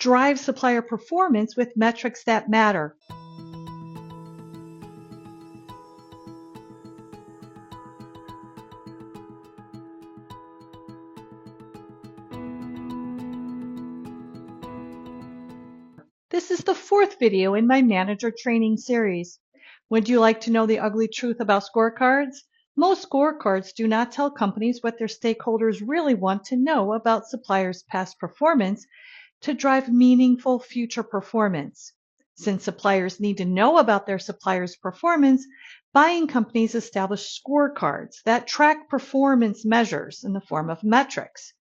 drive supplier performance with metrics that matter. This is the fourth video in my manager training series. Would you like to know the ugly truth about scorecards? Most scorecards do not tell companies what their stakeholders really want to know about suppliers' past performance to drive meaningful future performance. Since suppliers need to know about their suppliers' performance, buying companies establish scorecards that track performance measures in the form of metrics.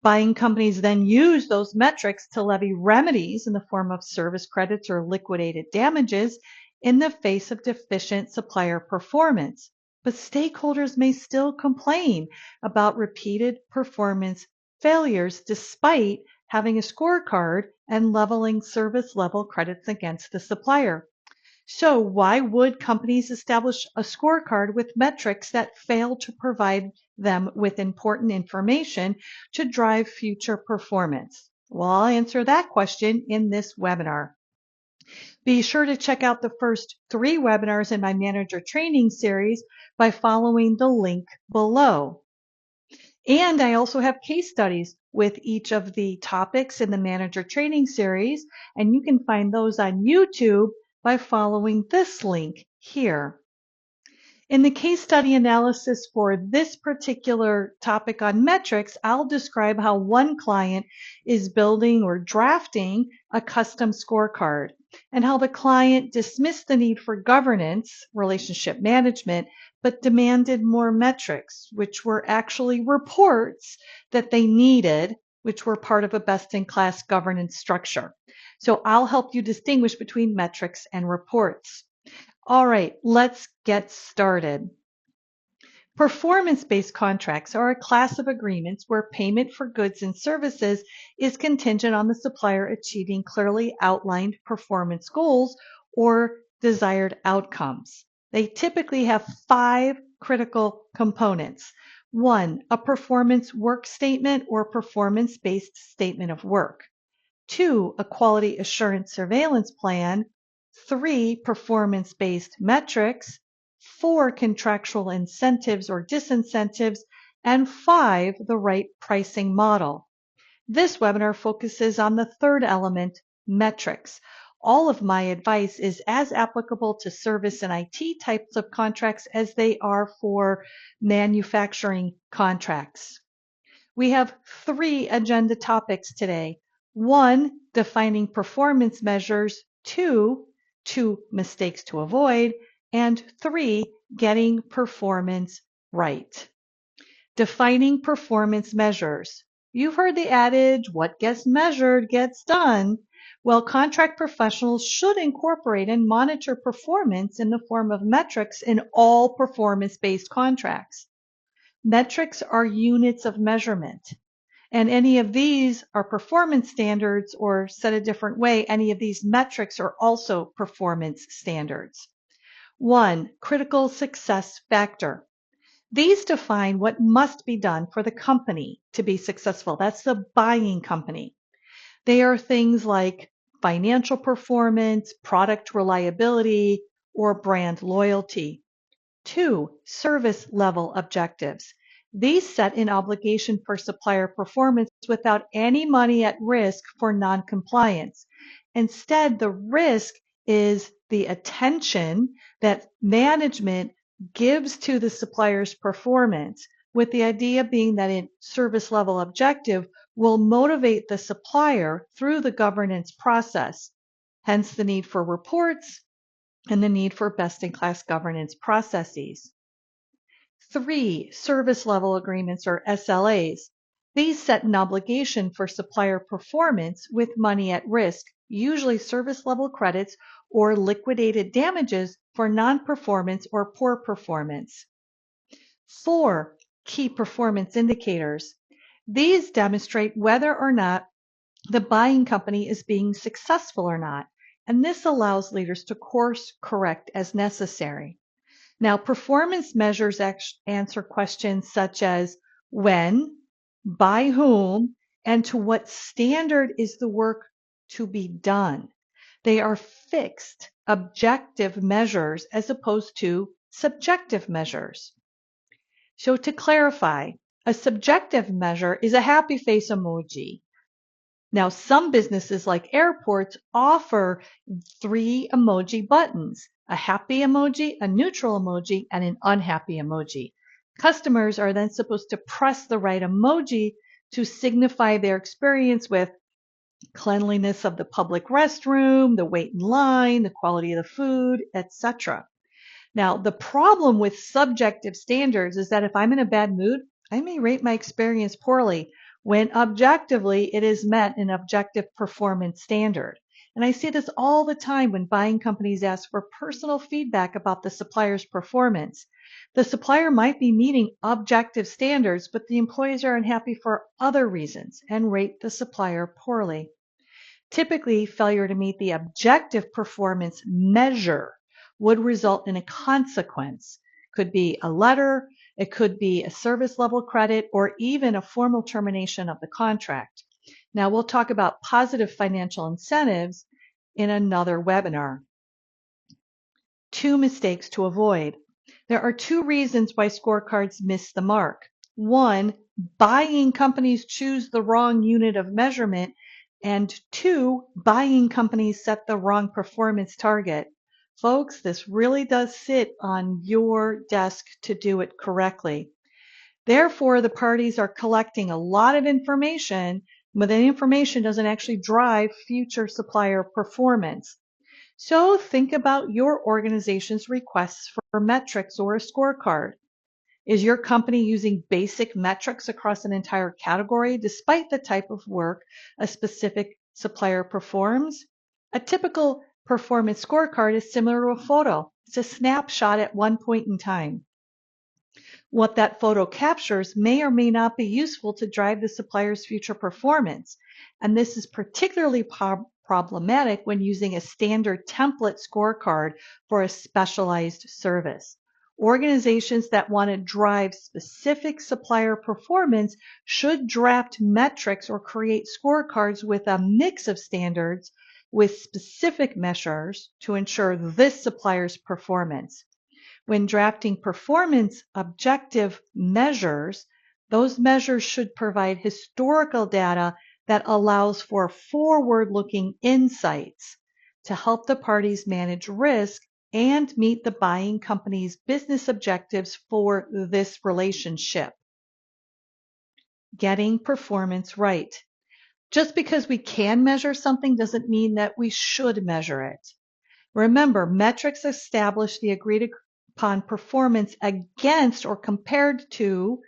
Buying companies then use those metrics to levy remedies in the form of service credits or liquidated damages in the face of deficient supplier performance. But stakeholders may still complain about repeated performance failures despite having a scorecard and leveling service level credits against the supplier. So why would companies establish a scorecard with metrics that fail to provide them with important information to drive future performance? Well, I'll answer that question in this webinar. Be sure to check out the first 3 webinars in my manager training series by following the link below. And I also have case studies with each of the topics in the manager training series, and you can find those on YouTube by following this link here. In the case study analysis for this particular topic on metrics, I'll describe how one client is building or drafting a custom scorecard and how the client dismissed the need for governance, relationship management, but demanded more metrics, which were actually reports that they needed, which were part of a best-in-class governance structure. So I'll help you distinguish between metrics and reports. All right, let's get started. Performance-based contracts are a class of agreements where payment for goods and services is contingent on the supplier achieving clearly outlined performance goals or desired outcomes. They typically have 5 critical components. 1, a performance work statement or performance-based statement of work. 2, a quality assurance surveillance plan. 3, performance-based metrics. 4, contractual incentives or disincentives. And 5, the right pricing model. This webinar focuses on the third element, metrics. All of my advice is as applicable to service and IT types of contracts as they are for manufacturing contracts. We have 3 agenda topics today. 1, defining performance measures. 2, mistakes to avoid. And 3, getting performance right. Defining performance measures. You've heard the adage, what gets measured gets done. Well, contract professionals should incorporate and monitor performance in the form of metrics in all performance-based contracts. Metrics are units of measurement. And any of these are performance standards, or said a different way, any of these metrics are also performance standards. 1, critical success factor. These define what must be done for the company to be successful. That's the buying company. They are things like financial performance, product reliability, or brand loyalty. 2, service level objectives. These set an obligation for supplier performance without any money at risk for non-compliance. Instead, the risk is the attention that management gives to the supplier's performance, with the idea being that a service level objective will motivate the supplier through the governance process, hence the need for reports and the need for best-in-class governance processes. 3, service level agreements or SLAs. These set an obligation for supplier performance with money at risk, usually service level credits or liquidated damages for non-performance or poor performance. 4, key performance indicators. These demonstrate whether or not the buying company is being successful or not, and this allows leaders to course correct as necessary. Now, performance measures answer questions such as when, by whom, and to what standard is the work to be done. They are fixed, objective measures as opposed to subjective measures. So to clarify, a subjective measure is a happy face emoji. Now, some businesses like airports offer 3 emoji buttons: a happy emoji, a neutral emoji, and an unhappy emoji. Customers are then supposed to press the right emoji to signify their experience with cleanliness of the public restroom, the wait in line, the quality of the food, etc. Now, the problem with subjective standards is that if I'm in a bad mood, I may rate my experience poorly when objectively it is met an objective performance standard. And I see this all the time when buying companies ask for personal feedback about the supplier's performance. The supplier might be meeting objective standards, but the employees are unhappy for other reasons and rate the supplier poorly. Typically, failure to meet the objective performance measure would result in a consequence. Could be a letter, it could be a service level credit, or even a formal termination of the contract. Now, we'll talk about positive financial incentives in another webinar. 2 mistakes to avoid. There are 2 reasons why scorecards miss the mark. 1, buying companies choose the wrong unit of measurement, and 2, buying companies set the wrong performance target. Folks, this really does sit on your desk to do it correctly. Therefore, the parties are collecting a lot of information, but the information doesn't actually drive future supplier performance. So think about your organization's requests for metrics or a scorecard. Is your company using basic metrics across an entire category despite the type of work a specific supplier performs? A typical performance scorecard is similar to a photo. It's a snapshot at one point in time. What that photo captures may or may not be useful to drive the supplier's future performance. And this is particularly problematic when using a standard template scorecard for a specialized service. Organizations that want to drive specific supplier performance should draft metrics or create scorecards with a mix of standards with specific measures to ensure this supplier's performance. When drafting performance objective measures, those measures should provide historical data that allows for forward-looking insights to help the parties manage risk and meet the buying company's business objectives for this relationship. Getting performance right. Just because we can measure something doesn't mean that we should measure it. Remember, metrics establish the agreed upon performance against or compared to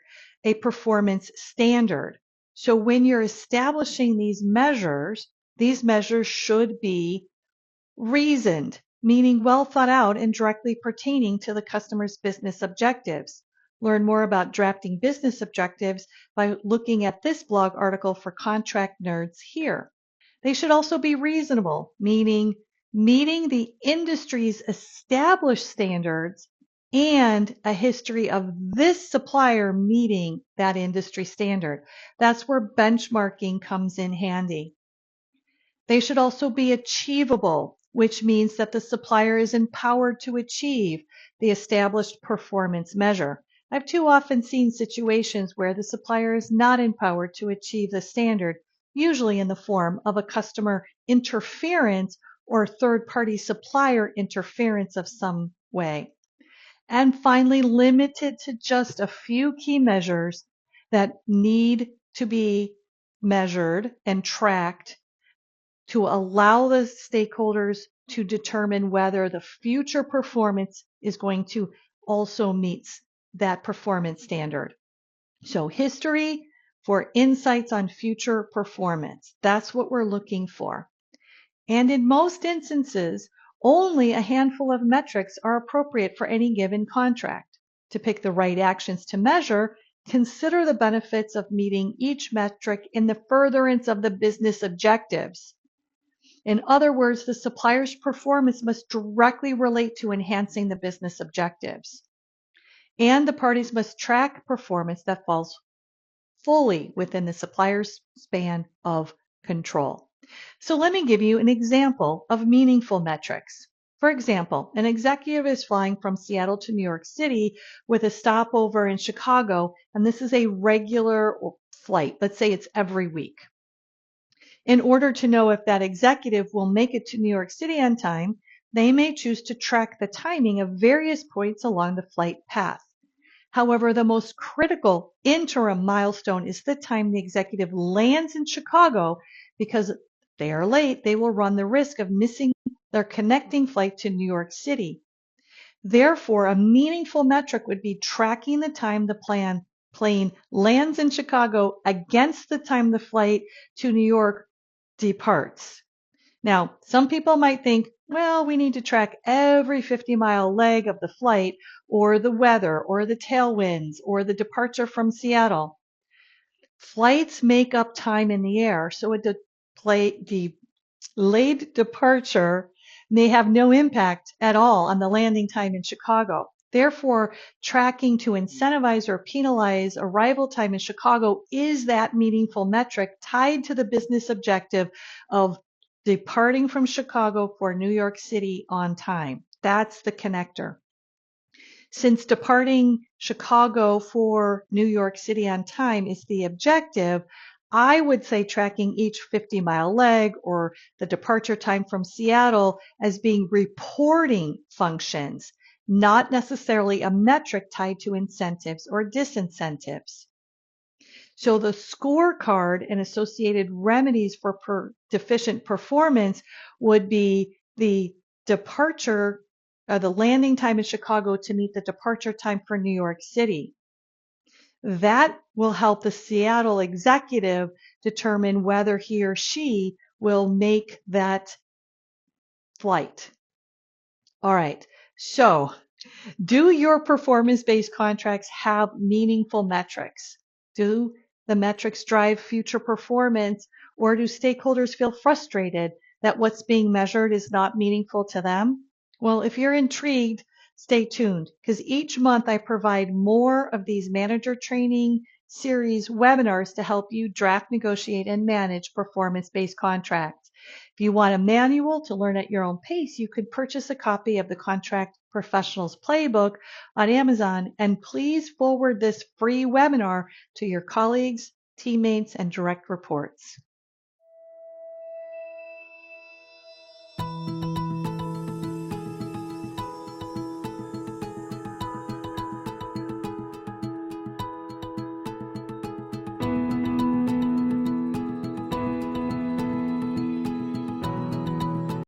a performance standard. So when you're establishing these measures should be reasoned, meaning well thought out and directly pertaining to the customer's business objectives. Learn more about drafting business objectives by looking at this blog article for contract nerds here. They should also be reasonable, meaning meeting the industry's established standards and a history of this supplier meeting that industry standard. That's where benchmarking comes in handy. They should also be achievable, which means that the supplier is empowered to achieve the established performance measure. I've too often seen situations where the supplier is not empowered to achieve the standard, usually in the form of a customer interference or third-party supplier interference of some way. And finally, limited to just a few key measures that need to be measured and tracked to allow the stakeholders to determine whether the future performance is going to also meet that performance standard. So history for insights on future performance. That's what we're looking for. And in most instances, only a handful of metrics are appropriate for any given contract. To pick the right actions to measure, consider the benefits of meeting each metric in the furtherance of the business objectives. In other words, the supplier's performance must directly relate to enhancing the business objectives. And the parties must track performance that falls fully within the supplier's span of control. So let me give you an example of meaningful metrics. For example, an executive is flying from Seattle to New York City with a stopover in Chicago, and this is a regular flight. Let's say it's every week. In order to know if that executive will make it to New York City on time, they may choose to track the timing of various points along the flight path. However, the most critical interim milestone is the time the executive lands in Chicago, because if they are late, they will run the risk of missing their connecting flight to New York City. Therefore, a meaningful metric would be tracking the time the plane lands in Chicago against the time the flight to New York departs. Now, some people might think, well, we need to track every 50-mile leg of the flight, or the weather, or the tailwinds, or the departure from Seattle. Flights make up time in the air, so a delayed departure may have no impact at all on the landing time in Chicago. Therefore, tracking to incentivize or penalize arrival time in Chicago is that meaningful metric tied to the business objective of departing from Chicago for New York City on time. That's the connector. Since departing Chicago for New York City on time is the objective, I would say tracking each 50-mile leg or the departure time from Seattle as being reporting functions, not necessarily a metric tied to incentives or disincentives. So the scorecard and associated remedies for deficient performance would be the departure, the landing time in Chicago to meet the departure time for New York City. That will help the Seattle executive determine whether he or she will make that flight. All right, so do your performance-based contracts have meaningful metrics? Do the metrics drive future performance, or do stakeholders feel frustrated that what's being measured is not meaningful to them? Well, if you're intrigued, stay tuned, because each month I provide more of these manager training series webinars to help you draft, negotiate, and manage performance-based contracts. If you want a manual to learn at your own pace, you could purchase a copy of the Contract Professionals Playbook on Amazon, and please forward this free webinar to your colleagues, teammates, and direct reports.